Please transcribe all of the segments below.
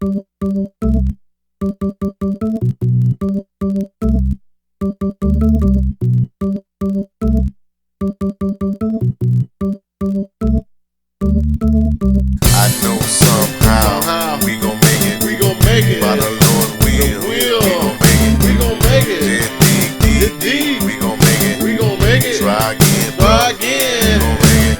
I know somehow we gon' make it. We gon' make it. By the Lord's will. We gon' make it. Just dig deep. We gon' make it. We gon' make it. Try again. Try again.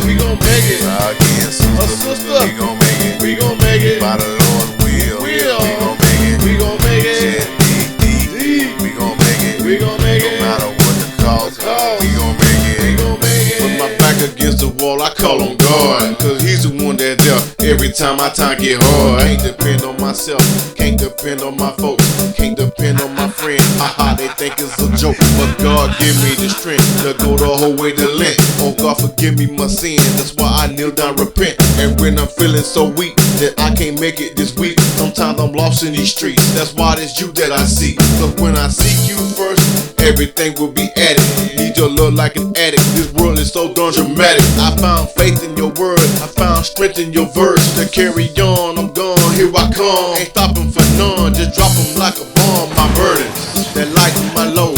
We gon' make it. Try again, sister. We gon' make it. We gon' make it. By the Lord's will. We gon' make it. We gon' make it. Just dig deep. We gon' make it. We gon' make it. No matter what the cost. We gon' make it. We gon' make it. With my back against the wall, I call on God, cause He's the one that's there every time my time get hard. I ain't depend on myself, can't depend on my folks, can't depend on my friends. Haha, they think it's a joke, but God give me the strength to go the whole way to Lent. Oh God, forgive me my sins, that's why I kneel down, repent. And when I'm feeling so weak that I can't make it this week, sometimes I'm lost in these streets. That's why it's you that I seek. Cause when I seek you first, everything will be added. Need your love like an addict. This world is so darn dramatic. I found faith in your word. I found strength in your verse. To carry on, I'm gone. Here I come. Ain't stopping for none. Just drop them like a bomb. My burdens that lighten my load.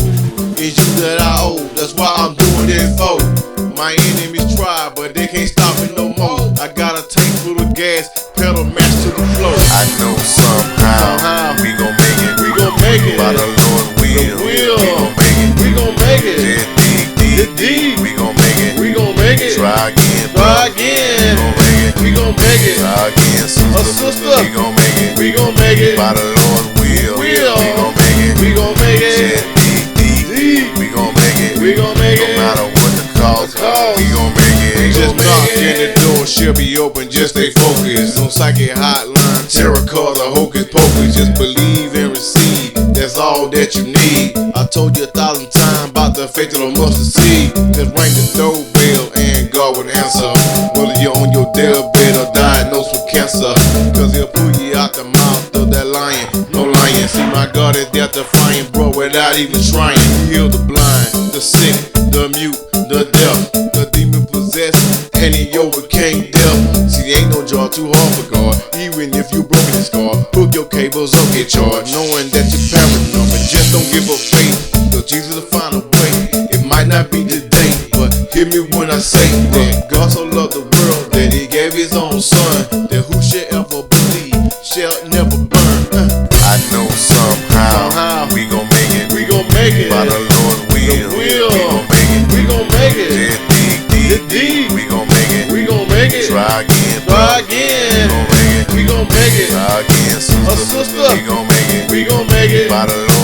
It's you that I owe. That's why I'm doing it for. My enemies try, but they can't stop me no more. I got a tank full of gas. Pedal match to the floor. I know somehow we gon' make it. We gon' make it. By the Lord's will. We gon' make it. Just dig deep. We gon' make it. We gon' make it. Try again. Try again. We gon' make it. Try again, sister. We gon' make it. We gon' make it. By the Lord's will. We gon' make it. We gon' make it. Just dig deep. We gon' make it. We gon' make it. No matter what the cost. We gon' make it. Just knock and the door she'll be open. Just stay focused. No psychic hotline, tarot cards or hocus pocus. Just believe and receive. That's all that you need. I told you 1,000 times about the faith of the mustard seed. Just ring the doorbell and God would answer. Whether you're on your deathbed or diagnosed with cancer, cause He'll pull you out the mouth of that lion. No lying. See, my God is there defying, bro, without even trying. He healed the blind, the sick, the mute, the deaf, the demon possessed, and He overcame death. See, ain't no job too hard for God. Even if you broken His car, hook your cables or get charged. Knowing that you're paranoid, but just don't give up faith. Cause Jesus will find a way. It might not be today, but hear me when I say that God so loved the world that He gave His own Son, that who shall ever believe shall never burn. I know somehow we gon' make it. We gon' make it. By the Lord's will. We gon' make it. Just dig deep. We gon' make it. We gon' make it. Try again. Try again. We gon' make it. We gon' make it. Try again, sister. We We gon' make it. We gon' make it. By the